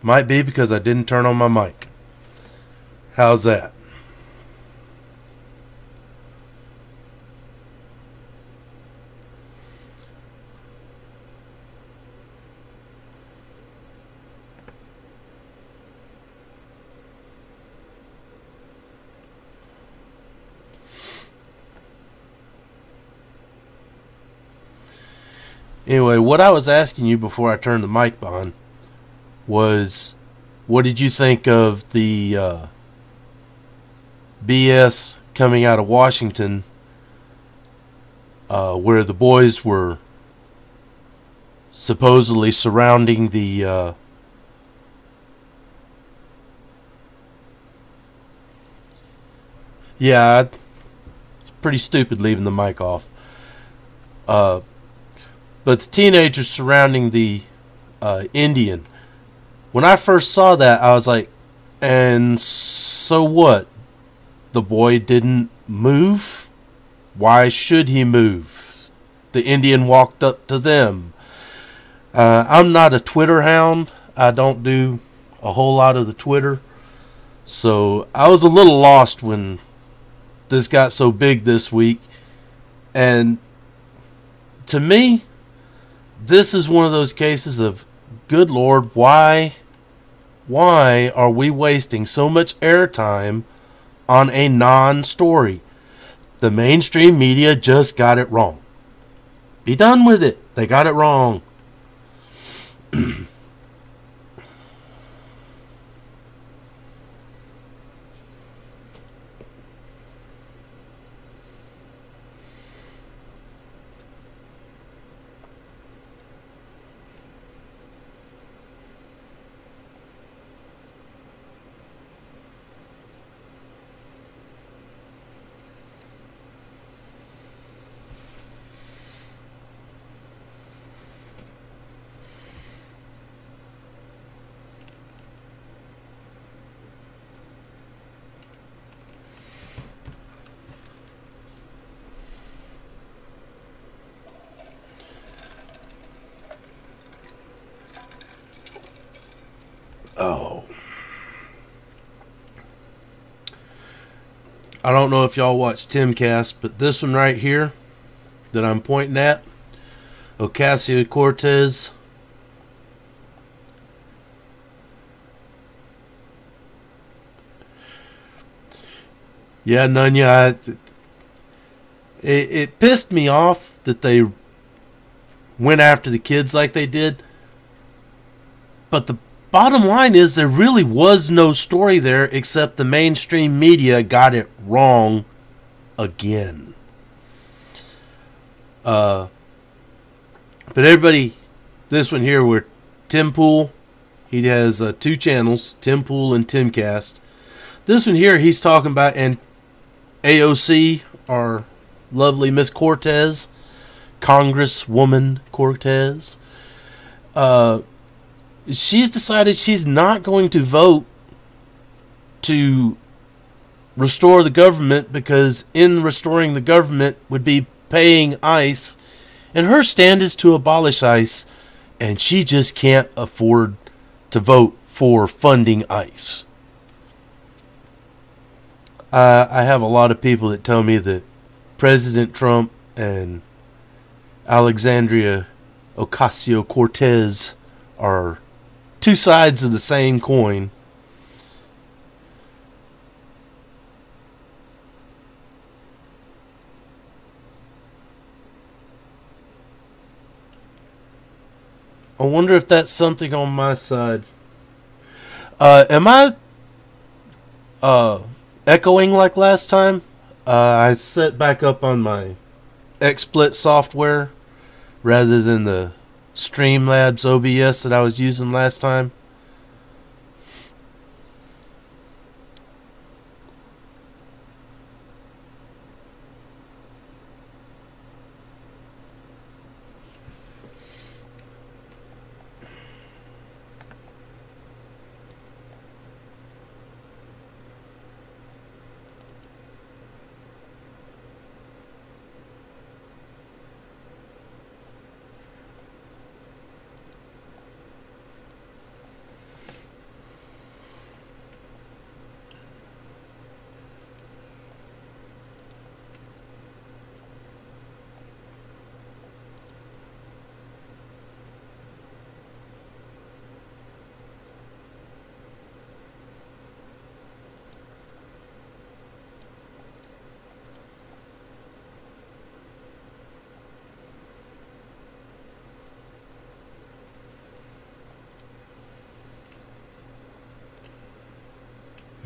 Might be because I didn't turn on my mic. How's that? Anyway, what I was asking you before I turned the mic on was, what did you think of the BS coming out of Washington, where the boys were supposedly surrounding the yeah, it's pretty stupid leaving the mic off. Uh, but the teenagers surrounding the Indian. When I first saw that, I was like, and so what? The boy didn't move? Why should he move? The Indian walked up to them. I'm not a Twitter hound. I don't do a whole lot of the Twitter. So I was a little lost when this got so big this week. And to me, this is one of those cases of, good Lord, why are we wasting so much airtime on a non-story? The mainstream media just got it wrong. Be done with it. They got it wrong. Oh. I don't know if y'all watch Timcast, but this one right here that I'm pointing at, Ocasio-Cortez, yeah, Nunya, it pissed me off that they went after the kids like they did. But the bottom line is, there really was no story there, except the mainstream media got it wrong again. But everybody, this one here where Tim Pool, he has two channels, Tim Pool and Timcast. This one here, he's talking about, and AOC, our lovely Miss Cortez, Congresswoman Cortez, she's decided she's not going to vote to restore the government, because in restoring the government would be paying ICE, and her stand is to abolish ICE, and she just can't afford to vote for funding ICE. I have a lot of people that tell me that President Trump and Alexandria Ocasio-Cortez are two sides of the same coin. I wonder if that's something on my side. Am I echoing like last time? I set back up on my XSplit software rather than the Streamlabs OBS that I was using last time.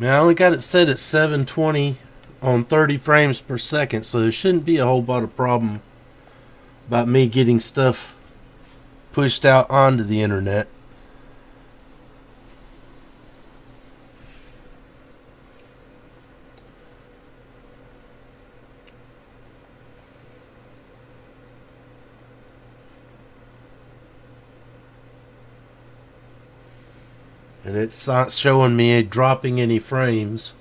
Man, I only got it set at 720 on 30 frames per second, so there shouldn't be a whole lot of problem about me getting stuff pushed out onto the internet. And it's not showing me dropping any frames.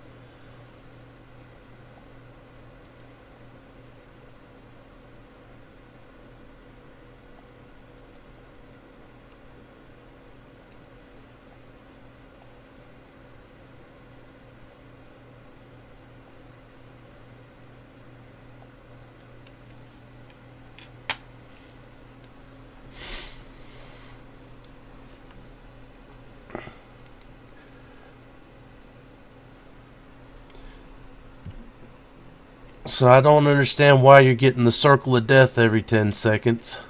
So I don't understand why you're getting the circle of death every 10 seconds.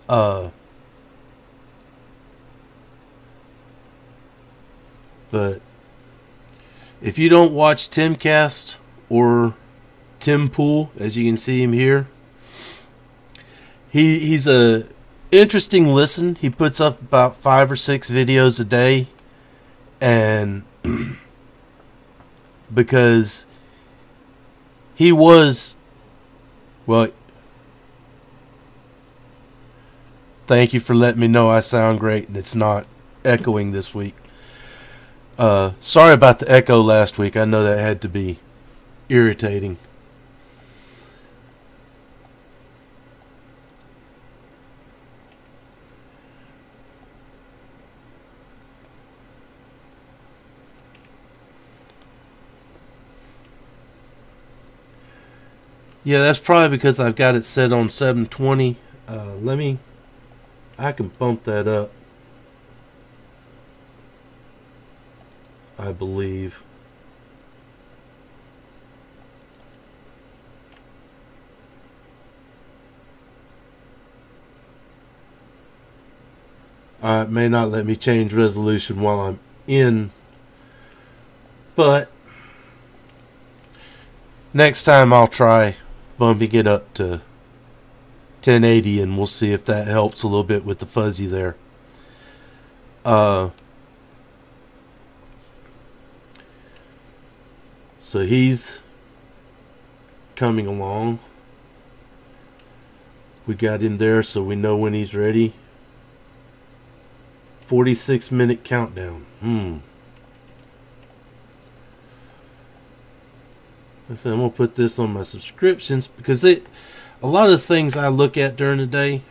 But if you don't watch Timcast or Tim Pool, as you can see him here, he's a interesting listen. He puts up about 5 or 6 videos a day, and because he was, well, thank you for letting me know I sound great and it's not echoing this week. Sorry about the echo last week. I know that had to be irritating. Yeah, that's probably because I've got it set on 720. I can bump that up, I believe. It may not let me change resolution while I'm in, but next time I'll try bumping it up to 1080 and we'll see if that helps a little bit with the fuzzy there. So he's coming along. We got him there so we know when he's ready. 46-minute countdown. I said I'm gonna put this on my subscriptions because a lot of things I look at during the day,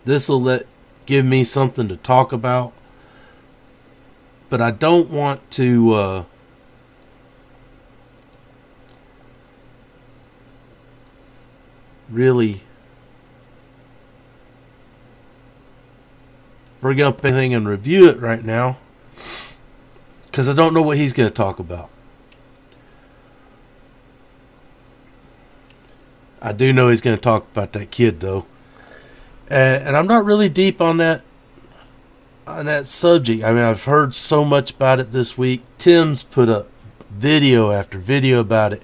this will give me something to talk about, but I don't want to really bring up anything and review it right now because I don't know what he's going to talk about. I do know he's going to talk about that kid though, and I'm not really deep on that subject. I mean, I've heard so much about it this week. Tim's put up video after video about it.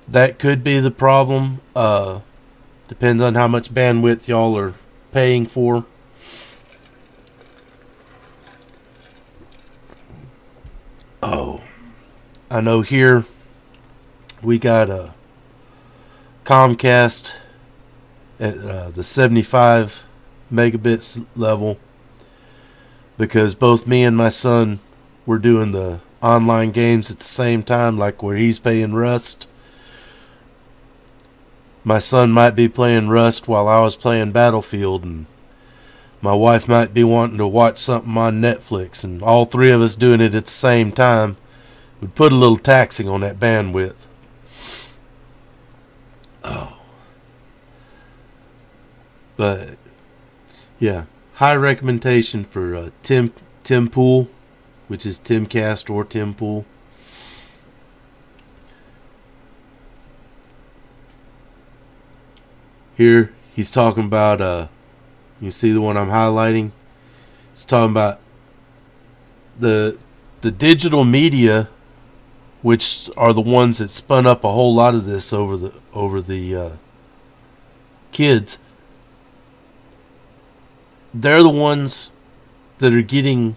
That could be the problem. Depends on how much bandwidth y'all are paying for. Oh, I know here we got a Comcast at the 75 megabits level because both me and my son were doing the online games at the same time, like where he's playing Rust. My son might be playing Rust while I was playing Battlefield, and my wife might be wanting to watch something on Netflix, and all three of us doing it at the same time would put a little taxing on that bandwidth. Oh. But, yeah, high recommendation for Tim Pool, which is Timcast or Tim Pool. Here he's talking about, you see the one I'm highlighting? He's talking about the digital media, which are the ones that spun up a whole lot of this over the kids. They're the ones that are getting.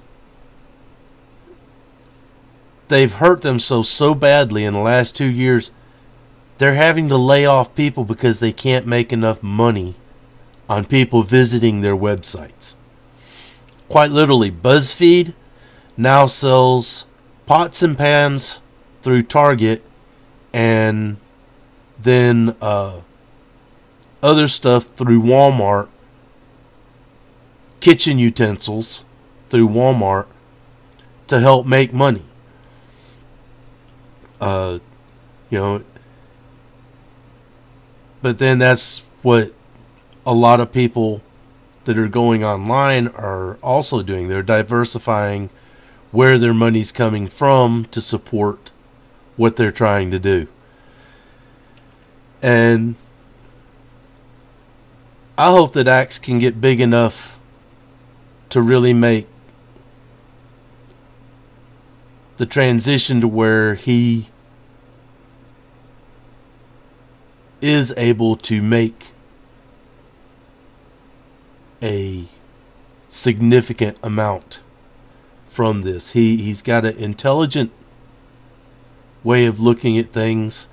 They've hurt themselves so badly in the last 2 years. They're having to lay off people because they can't make enough money on people visiting their websites. Quite literally, BuzzFeed now sells pots and pans through Target, and then other stuff through Walmart, kitchen utensils through Walmart to help make money. You know, but then that's what a lot of people that are going online are also doing. They're diversifying where their money's coming from to support what they're trying to do. And I hope that Axe can get big enough to really make the transition to where he is able to make a significant amount from this. He's got an intelligent way of looking at things.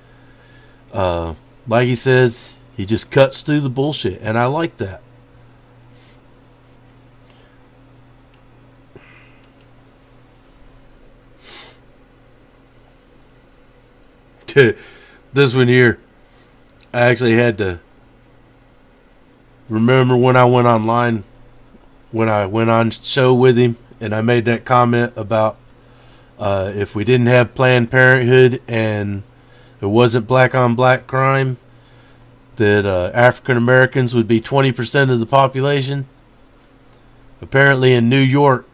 Like he says, he just cuts through the bullshit, and I like that. This one here, I actually had to remember when I went online, when I went on show with him, and I made that comment about if we didn't have Planned Parenthood and it wasn't black on black crime, that African Americans would be 20% of the population. Apparently in New York,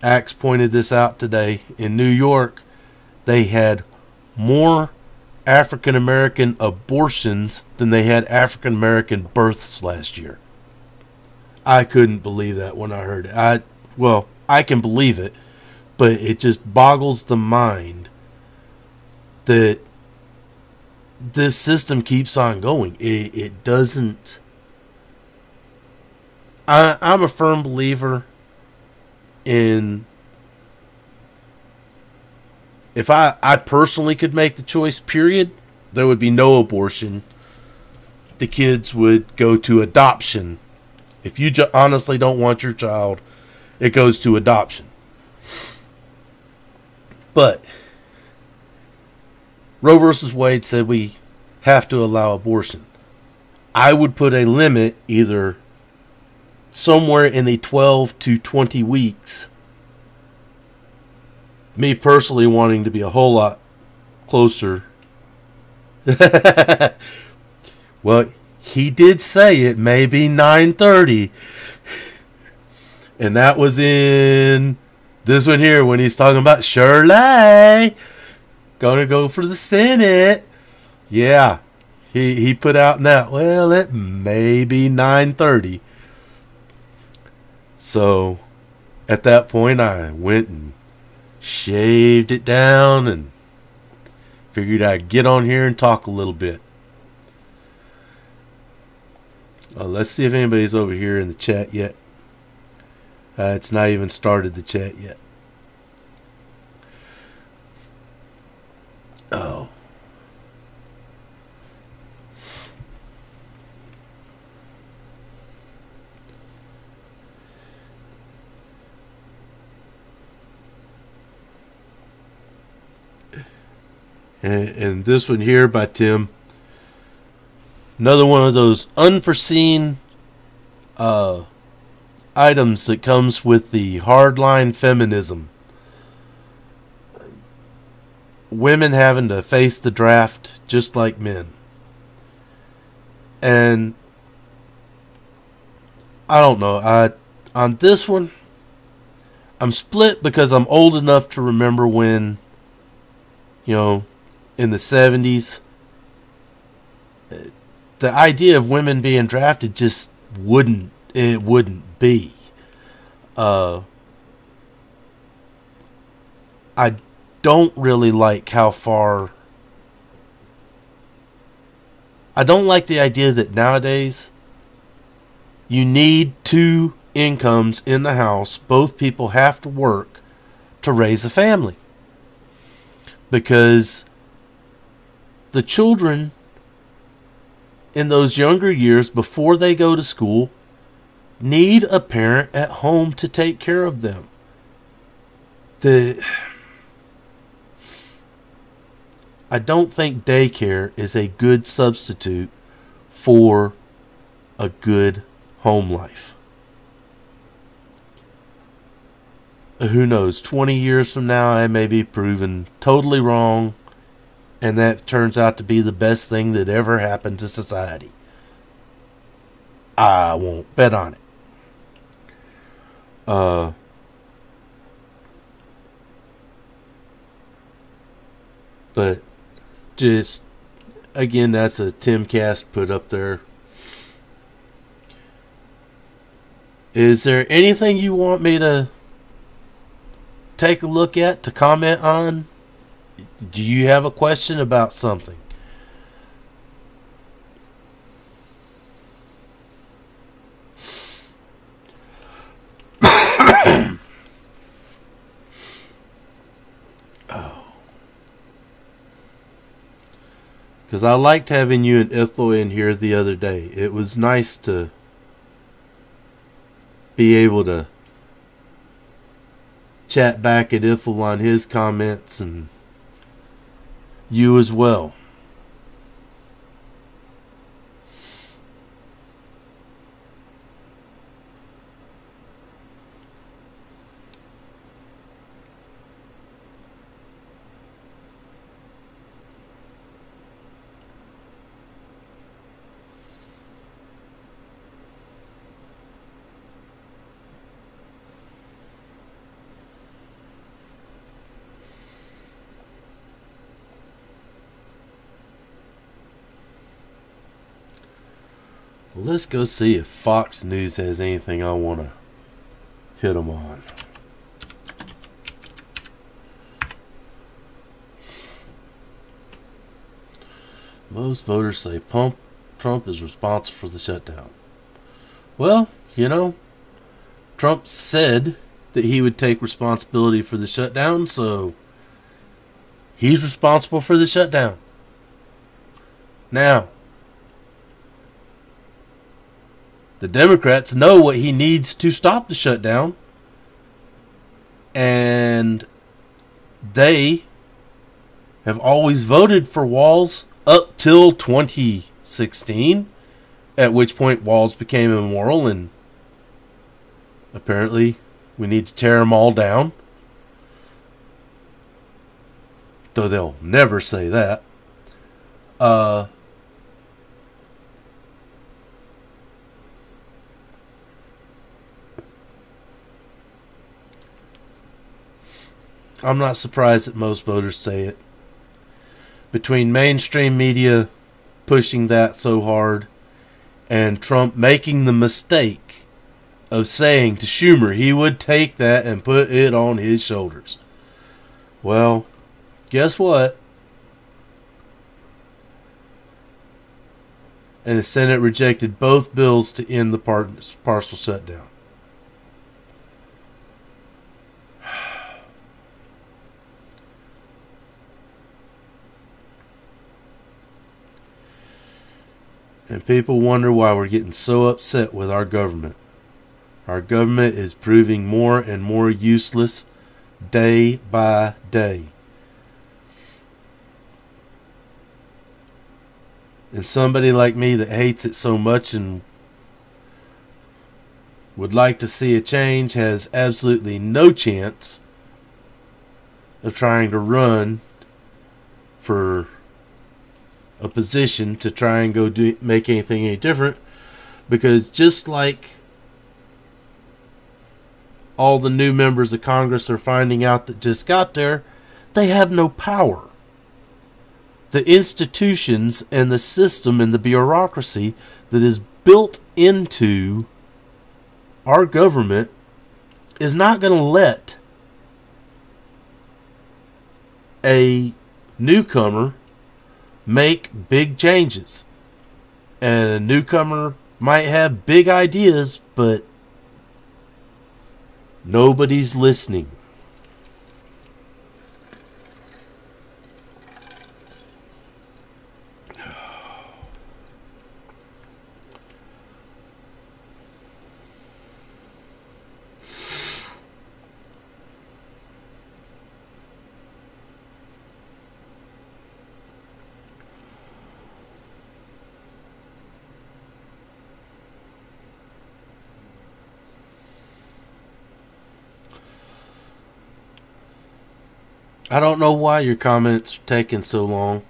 Axe pointed this out today, in New York they had more African American abortions than they had African American births last year. I couldn't believe that when I heard it. I can believe it, but it just boggles the mind that this system keeps on going. It doesn't. I'm a firm believer in, if I personally could make the choice, period, there would be no abortion. The kids would go to adoption. If you honestly don't want your child, it goes to adoption. But Roe versus Wade said we have to allow abortion. I would put a limit either somewhere in the 12 to 20 weeks. Me personally wanting to be a whole lot closer. Well, he did say it may be 9:30. And that was in this one here when he's talking about Shirley gonna go for the Senate. Yeah. He put out in that, well, it may be 9:30. So at that point I went and shaved it down and figured I'd get on here and talk a little bit. Let's see if anybody's over here in the chat yet. It's not even started the chat yet. Oh. And this one here by Tim. Another one of those unforeseen items that comes with the hardline feminism. Women having to face the draft just like men. And I don't know. On this one, I'm split because I'm old enough to remember when, in the 70s, the idea of women being drafted just wouldn't be. I don't really like how far. I don't like the idea that nowadays you need two incomes in the house. Both people have to work to raise a family. Because the children in those younger years before they go to school need a parent at home to take care of them. I don't think daycare is a good substitute for a good home life. Who knows, 20 years from now I may be proven totally wrong, and that turns out to be the best thing that ever happened to society. I won't bet on it. But just, again, that's a Timcast put up there. Is there anything you want me to take a look at, to comment on? Do you have a question about something? Because I liked having you and Ethel in here the other day. It was nice to be able to chat back at Ethel on his comments, and you as well. Let's go see if Fox News has anything I want to hit them on. Most voters say Trump is responsible for the shutdown. Well, Trump said that he would take responsibility for the shutdown, so he's responsible for the shutdown. Now, the Democrats know what he needs to stop the shutdown, and they have always voted for walls up till 2016, at which point walls became immoral, and apparently we need to tear them all down. Though they'll never say that. I'm not surprised that most voters say it. Between mainstream media pushing that so hard and Trump making the mistake of saying to Schumer he would take that and put it on his shoulders. Well, guess what? And the Senate rejected both bills to end the partial shutdown. And people wonder why we're getting so upset with our government. Our government is proving more and more useless day by day. And somebody like me that hates it so much and would like to see a change has absolutely no chance of trying to run for a position to try and go make anything any different, because just like all the new members of Congress are finding out that just got there, they have no power. the institutions and the system and the bureaucracy that is built into our government is not going to let a newcomer make big changes. And a newcomer might have big ideas, but nobody's listening. I don't know why your comments are taking so long.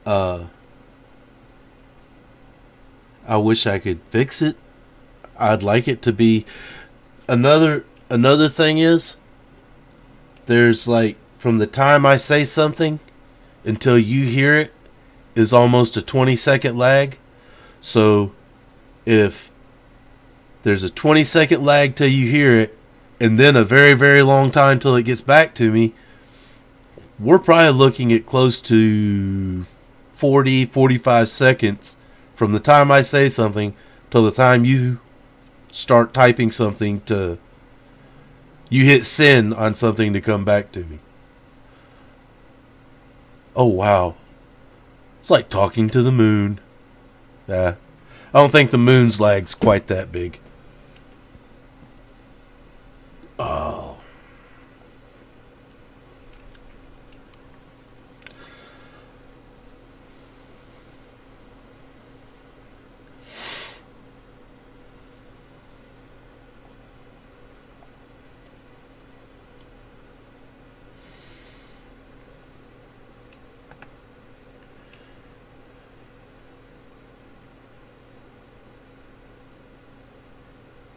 I wish I could fix it. I'd like it to be another thing is there's like from the time I say something until you hear it is almost a 20-second lag. So if there's a 20-second lag till you hear it, and then a very, very long time till it gets back to me, we're probably looking at close to 40, 45 seconds from the time I say something till the time you start typing something to you hit send on something to come back to me. Oh, wow. It's like talking to the moon. I don't think the moon's lag's quite that big. Oh.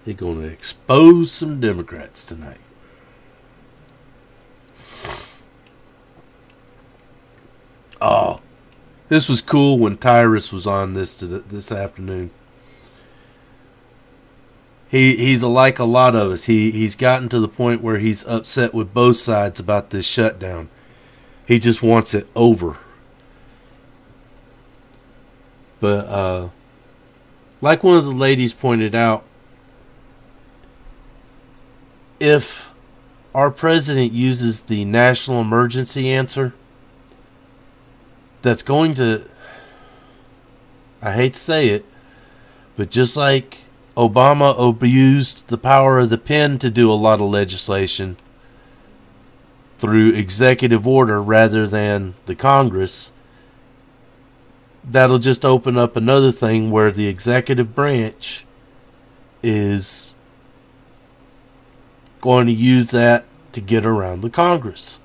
They're going to expose some Democrats tonight. Oh, this was cool when Tyrus was on this afternoon. He's like a lot of us. He's gotten to the point where he's upset with both sides about this shutdown. He just wants it over. But like one of the ladies pointed out, if our president uses the national emergency answer, that's going to, I hate to say it, but just like Obama abused the power of the pen to do a lot of legislation through executive order rather than the Congress, that'll just open up another thing where the executive branch is going to use that to get around the Congress.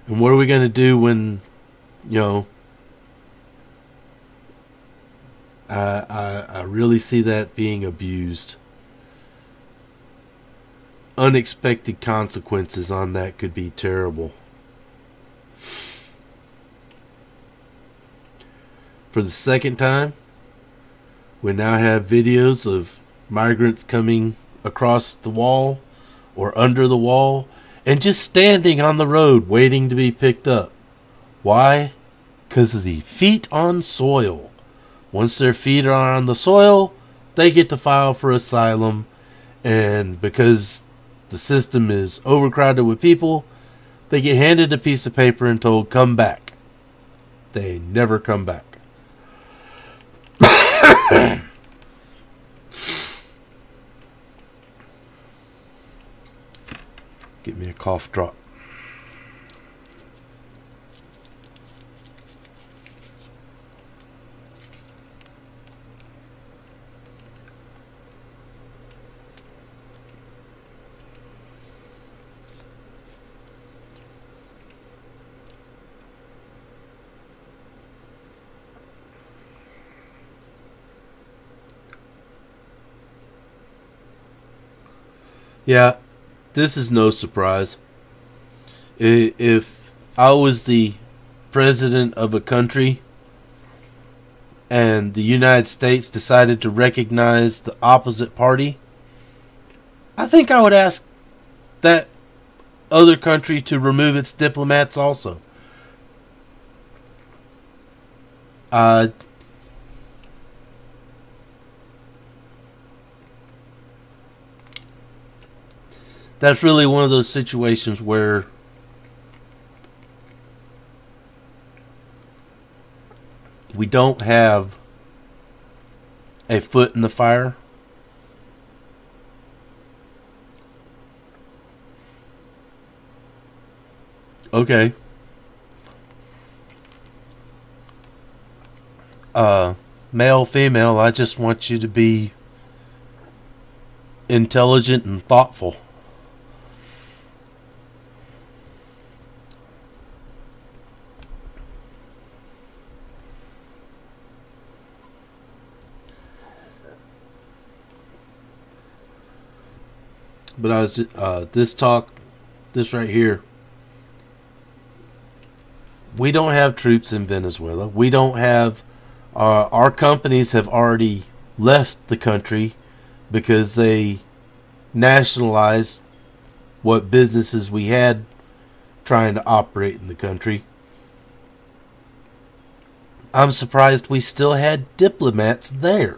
And what are we going to do when, I really see that being abused. Unexpected consequences on that could be terrible. For the second time, we now have videos of migrants coming across the wall or under the wall and just standing on the road waiting to be picked up. Why? Because of the feet on soil. Once their feet are on the soil, they get to file for asylum. And because the system is overcrowded with people, they get handed a piece of paper and told, come back. They never come back. Get me a cough drop. Yeah, this is no surprise. If I was the president of a country and the United States decided to recognize the opposite party, I think I would ask that other country to remove its diplomats also. Uh, that's really one of those situations where we don't have a foot in the fire. Okay. Uh, Male, female, I just want you to be intelligent and thoughtful. But I was this right here. We don't have troops in Venezuela. We don't have. Our companies have already left the country because they nationalized what businesses we had trying to operate in the country. I'm surprised we still had diplomats there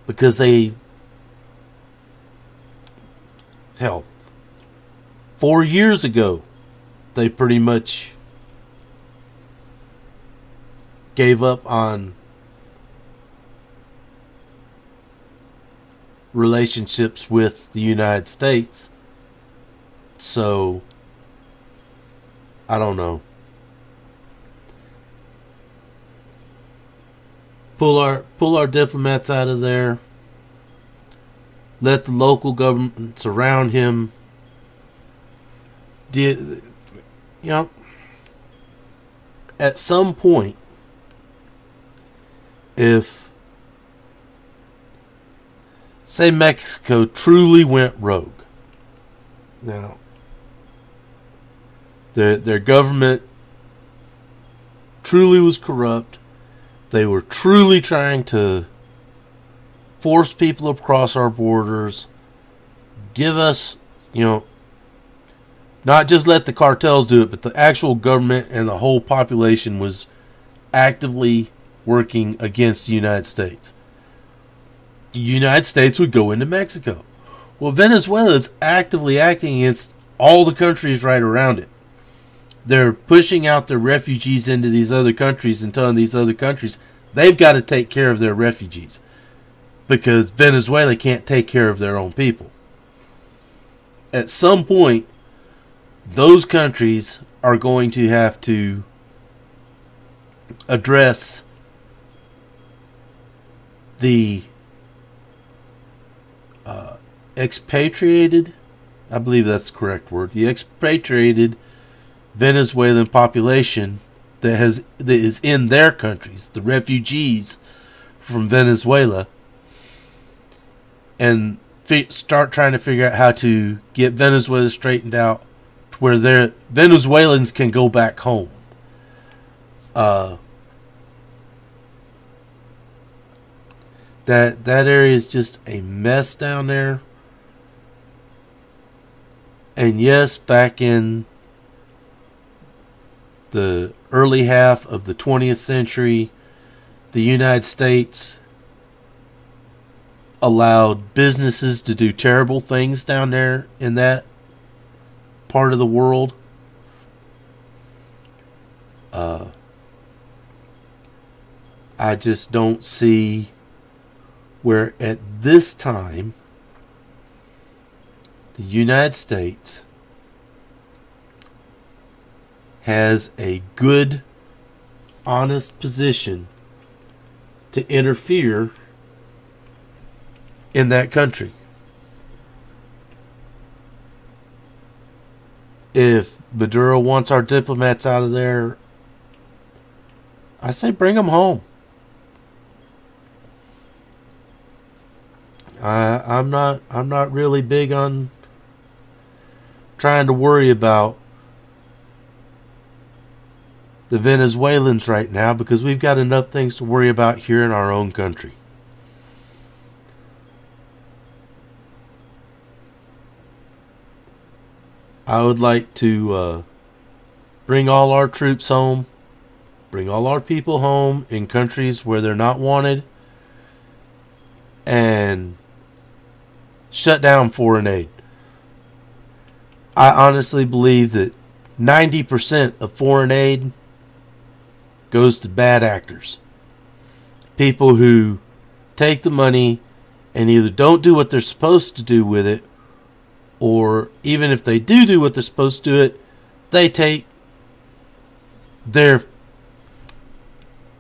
because they, hell, 4 years ago, they pretty much gave up on relationships with the United States. So, I don't know. Pull our diplomats out of there. Let the local governments around him at some point, if, say, Mexico truly went rogue. Now, their government truly was corrupt. They were truly trying to force people across our borders, give us, not just let the cartels do it, but the actual government and the whole population was actively working against the United States. The United States would go into Mexico. Well, Venezuela is actively acting against all the countries right around it. They're pushing out their refugees into these other countries and telling these other countries they've got to take care of their refugees because Venezuela can't take care of their own people. At some point, those countries are going to have to address the expatriated, I believe that's the correct word, the expatriated Venezuelan population that is in their countries, the refugees from Venezuela, and start trying to figure out how to get Venezuela straightened out to where their Venezuelans can go back home. That area is just a mess down there. And yes, back in the early half of the 20th century, the United States allowed businesses to do terrible things down there in that part of the world. I just don't see where at this time the United States has a good, honest position to interfere in that country. If Maduro wants our diplomats out of there, I say bring them home. I'm not really big on trying to worry about the Venezuelans right now because we've got enough things to worry about here in our own country. I would like to bring all our troops home, bring all our people home in countries where they're not wanted, and shut down foreign aid. I honestly believe that 90% of foreign aid goes to bad actors. People who take the money and either don't do what they're supposed to do with it, or even if they do what they're supposed to do it, they take their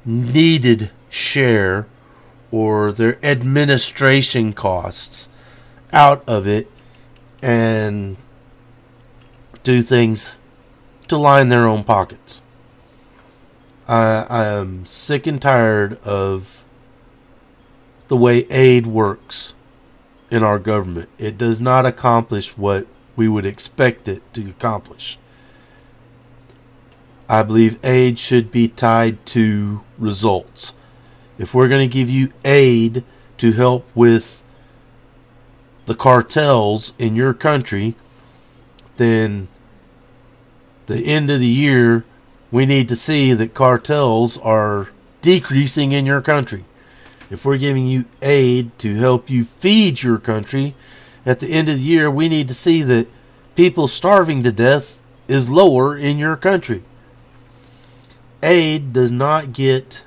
needed share or their administration costs out of it and do things to line their own pockets. I am sick and tired of the way aid works in our government. It does not accomplish what we would expect it to accomplish. I believe aid should be tied to results. If we're going to give you aid to help with the cartels in your country, then the end of the year we need to see that cartels are decreasing in your country. If we're giving you aid to help you feed your country, at the end of the year we need to see that people starving to death is lower in your country. Aid does not get...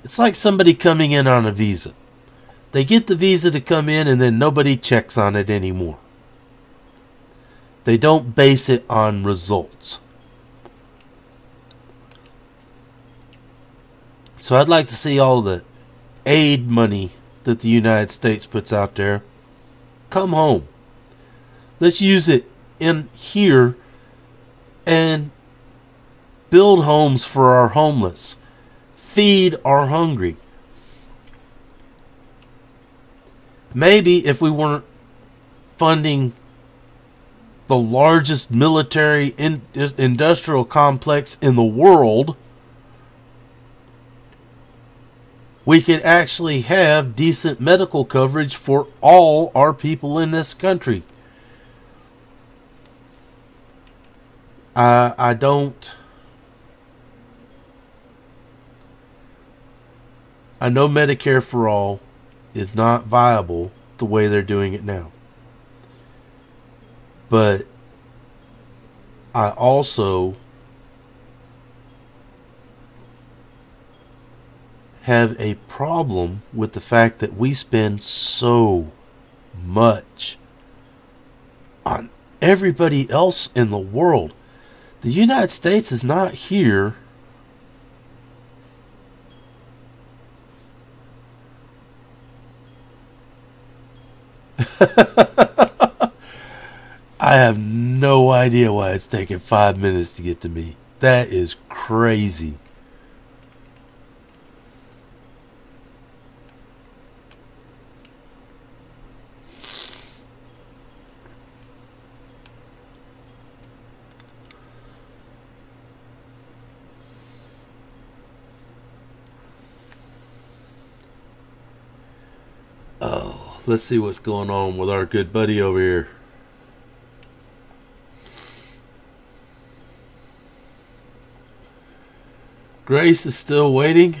It's like somebody coming in on a visa. They get the visa to come in and then nobody checks on it anymore. They don't base it on results. So I'd like to see all the aid money that the United States puts out there come home. Let's use it in here and build homes for our homeless. Feed our hungry. Maybe if we weren't funding the largest military industrial complex in the world, we could actually have decent medical coverage for all our people in this country. I know Medicare for all is not viable the way they're doing it now. But I also have a problem with the fact that we spend so much on everybody else in the world. The United States is not here I have no idea why it's taking 5 minutes to get to me. That is crazy. Oh, let's see what's going on with our good buddy over here. Grace is still waiting.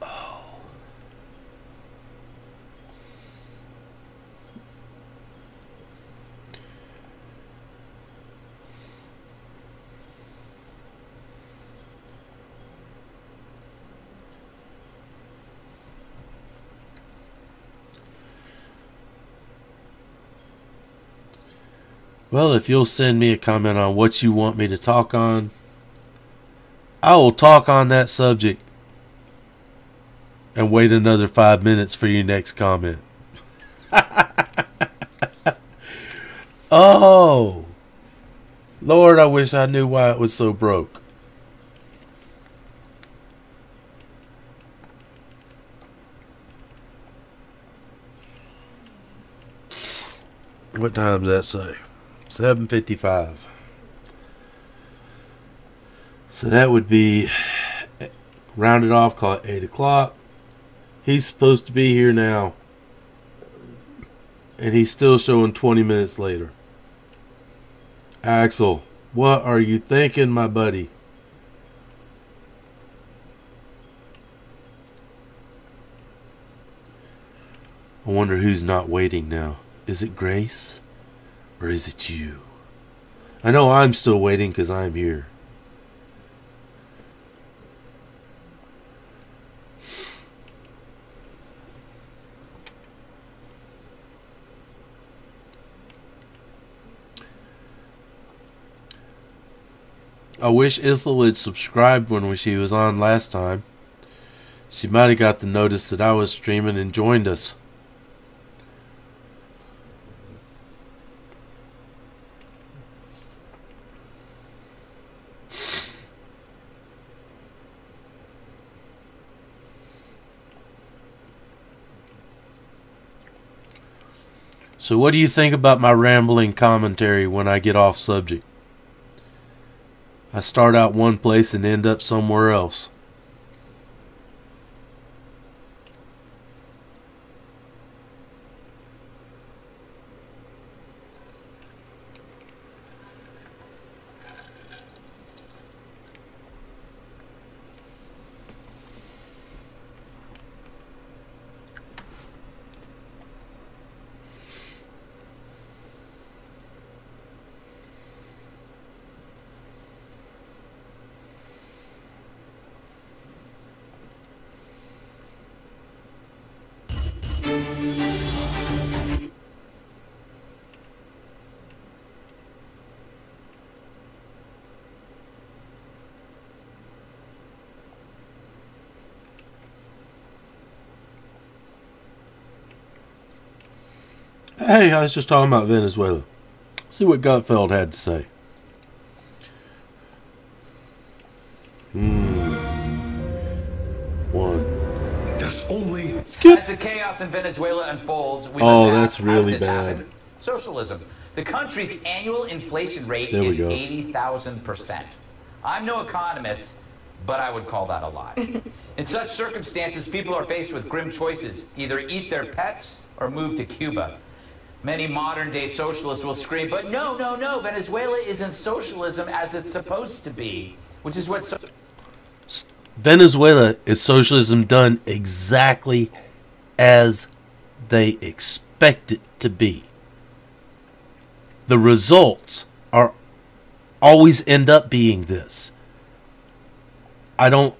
Oh. Well, if you'll send me a comment on what you want me to talk on, I will talk on that subject and wait another 5 minutes for your next comment. Oh, Lord, I wish I knew why it was so broke. What time does that say? 7:55. So that would be rounded off, call it 8 o'clock. He's supposed to be here now. And he's still showing 20 minutes later. Axel, what are you thinking, my buddy? I wonder who's not waiting now. Is it Grace? Or is it you? I know I'm still waiting because I'm here. I wish Ithel had subscribed when she was on last time. She might have got the notice that I was streaming and joined us. So what do you think about my rambling commentary when I get off subject? I start out one place and end up somewhere else. Hey, I was just talking about Venezuela. See what Gutfeld had to say. One. There's only... Skip. As the chaos in Venezuela unfolds, we must that's ask, really how did this bad. happen? Socialism. The country's annual inflation rate There we is go. 80,000%. I'm no economist, but I would call that a lie. In such circumstances, people are faced with grim choices: either eat their pets or move to Cuba. Many modern-day socialists will scream, but no, no, no, Venezuela isn't socialism as it's supposed to be, which is what... Venezuela is socialism done exactly as they expect it to be. The results are always end up being this. I don't...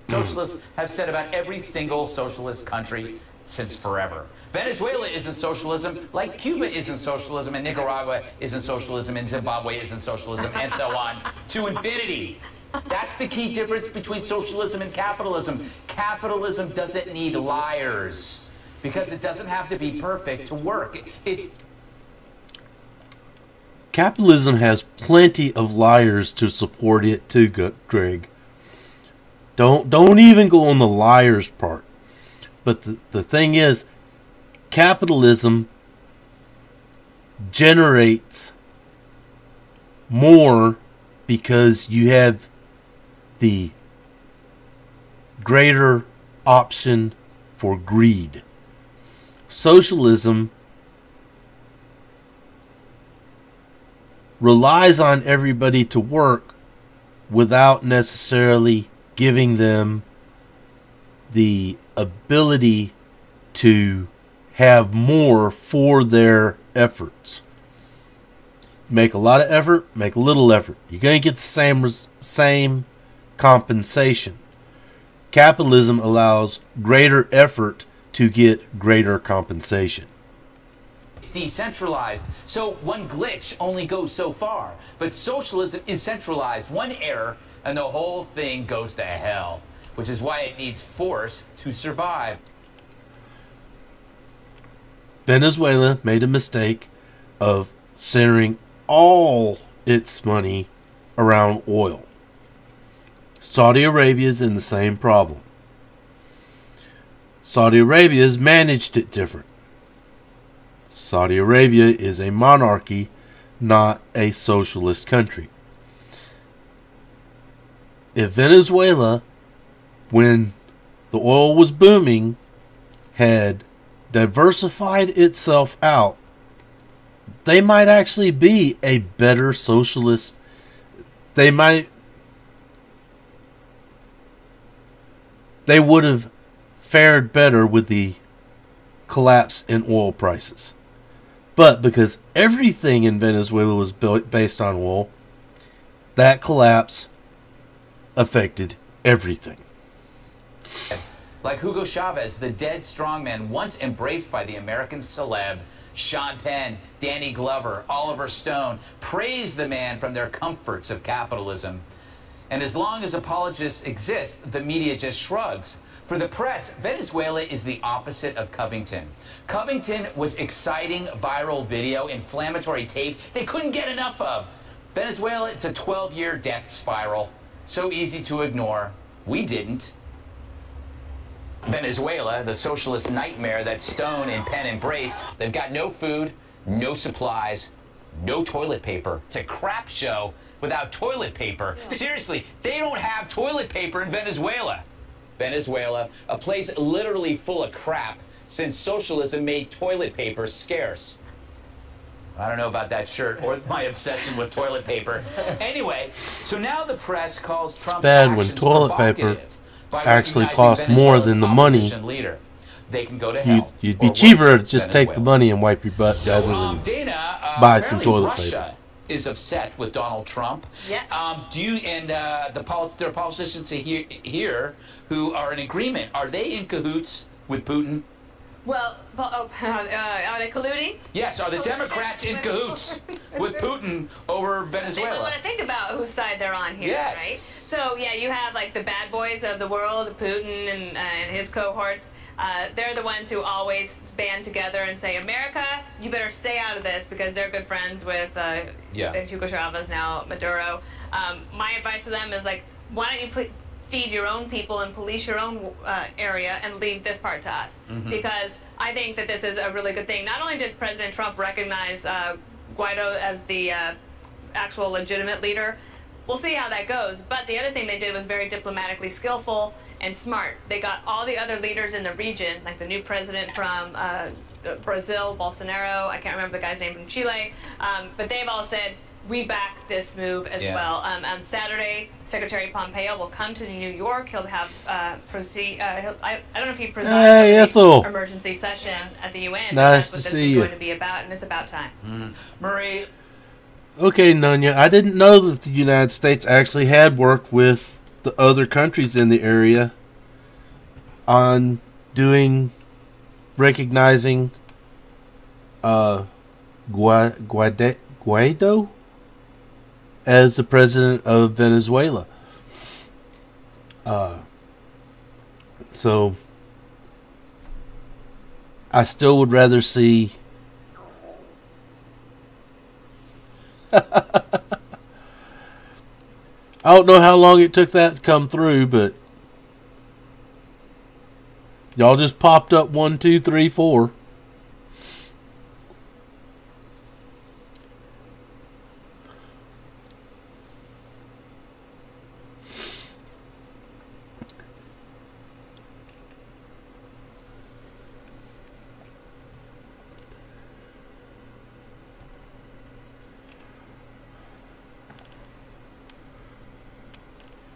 Socialists have said about every single socialist country since forever. Venezuela isn't socialism, like Cuba isn't socialism, and Nicaragua isn't socialism, and Zimbabwe isn't socialism, and so on, to infinity. That's the key difference between socialism and capitalism. Capitalism doesn't need liars, because it doesn't have to be perfect to work. Capitalism has plenty of liars to support it too, Greg. Don't even go on the liars part. But the thing is, capitalism generates more because you have the greater option for greed. Socialism relies on everybody to work without necessarily giving them the ability to have more for their efforts. Make a lot of effort, make a little effort. You're going to get the same compensation. Capitalism allows greater effort to get greater compensation. It's decentralized, so one glitch only goes so far. But socialism is centralized. One error, and the whole thing goes to hell, which is why it needs force to survive. Venezuela made a mistake of centering all its money around oil. Saudi Arabia is in the same problem. Saudi Arabia has managed it different. Saudi Arabia is a monarchy, not a socialist country. If Venezuela, when the oil was booming, had diversified itself out, they might actually be a better socialist. They would have fared better with the collapse in oil prices. But because everything in Venezuela was based on oil, that collapse affected everything. Like Hugo Chavez, the dead strongman once embraced by the American celeb, Sean Penn, Danny Glover, Oliver Stone, praised the man from their comforts of capitalism. And as long as apologists exist, the media just shrugs. For the press, Venezuela is the opposite of Covington. Covington was exciting viral video, inflammatory tape they couldn't get enough of. Venezuela, it's a 12-year death spiral. So easy to ignore. We didn't. Venezuela, the socialist nightmare that Stone and Penn embraced, they've got no food, no supplies, no toilet paper. It's a crap show without toilet paper. Seriously, they don't have toilet paper in Venezuela. Venezuela, a place literally full of crap since socialism made toilet paper scarce. I don't know about that shirt or my obsession with toilet paper. Anyway, so now the press calls Trump's Bad when actions toilet paper provocative by actually recognizing cost more Venezuela's than the money. opposition leader. They can go to hell. You'd be or cheaper worse, to just take the Venezuela. money and wipe your butt So, rather than Dana, buy some apparently toilet Russia paper. is upset with Donald Trump. Yes. Do you and there are politicians here who are in agreement? Are they in cahoots with Putin? Well, are they colluding? Yes. Are the Democrats in cahoots with Putin over They Venezuela? want to think about whose side they're on here, Yes. right? So yeah, you have like the bad boys of the world, Putin and his cohorts. They're the ones who always band together and say, America, you better stay out of this, because they're good friends with Hugo Chavez, now Maduro. My advice to them is like, why don't you feed your own people and police your own area and leave this part to us? Because I think that this is a really good thing. Not only did President Trump recognize Guaido as the actual legitimate leader, we'll see how that goes, but the other thing they did was very diplomatically skillful and smart. They got all the other leaders in the region, like the new president from Brazil, Bolsonaro, I can't remember the guy's name, from Chile, but they've all said, we back this move as well. On Saturday, Secretary Pompeo will come to New York. He'll have I don't know if he presides over the emergency session at the UN. Nice but that's to what see this you. is going to be about, and it's about time. Marie. Okay, Nunya, I didn't know that the United States actually had worked with the other countries in the area on recognizing Guaido as the president of Venezuela. So I still would rather see I don't know how long it took that to come through, but y'all just popped up 1, 2, 3, 4.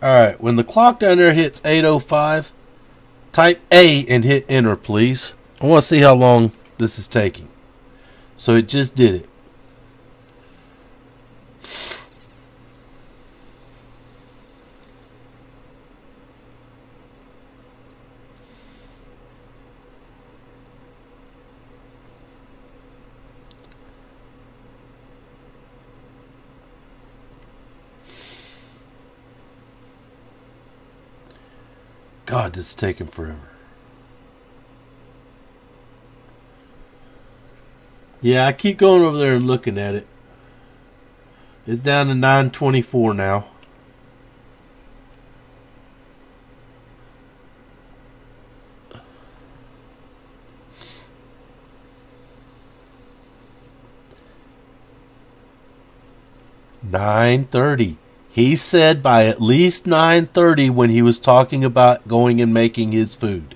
Alright, when the clock down there hits 8:05, type A and hit enter, please. I want to see how long this is taking. So it just did it. God, this is taking forever. Yeah, I keep going over there and looking at it. It's down to 9:24 now. 9:30. He said by at least 9:30 when he was talking about going and making his food.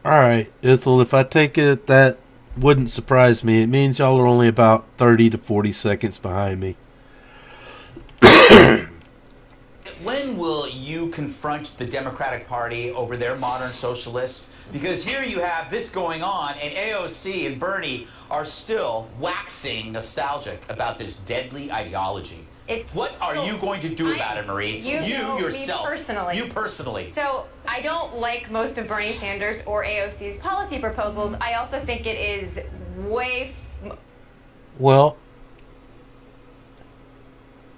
Alright, Ithel, if I take it that wouldn't surprise me. It means y'all are only about 30 to 40 seconds behind me. When will you confront the Democratic Party over their modern socialists? Because here you have this going on, and AOC and Bernie are still waxing nostalgic about this deadly ideology. What are you going to do about it, Marie? You yourself. Me personally. You personally. So I don't like most of Bernie Sanders or AOC's policy proposals. I also think it is way... Well,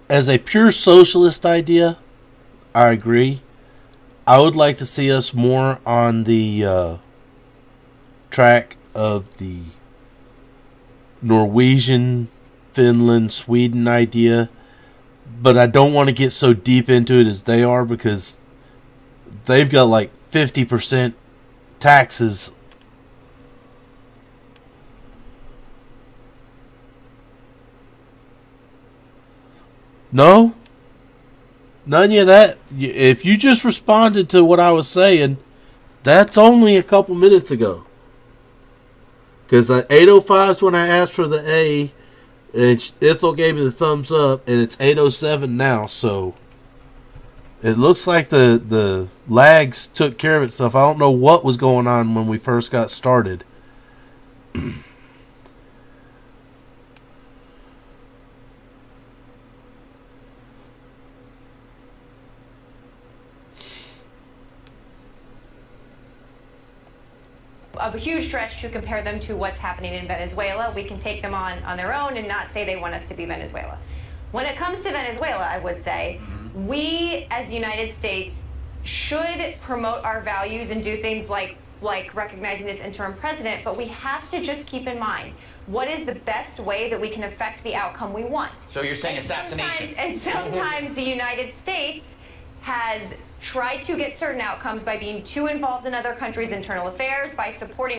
as a pure socialist idea, I agree. I would like to see us more on the track of the Norwegian, Finland, Sweden idea. But I don't want to get so deep into it as they are, because they've got like 50% taxes. No? None of that. If you just responded to what I was saying, that's only a couple minutes ago. Because at 8:05 is when I asked for the A, and Ithel gave me the thumbs up, and it's 8:07 now, so it looks like the lags took care of itself. I don't know what was going on when we first got started. A huge stretch to compare them to what's happening in Venezuela. We can take them on their own and not say they want us to be Venezuela. When it comes to Venezuela, I would say, we as the United States should promote our values and do things like recognizing this interim president, but we have to just keep in mind what is the best way that we can affect the outcome we want. So you're saying assassination. And sometimes the United States has tried to get certain outcomes by being too involved in other countries' internal affairs, by supporting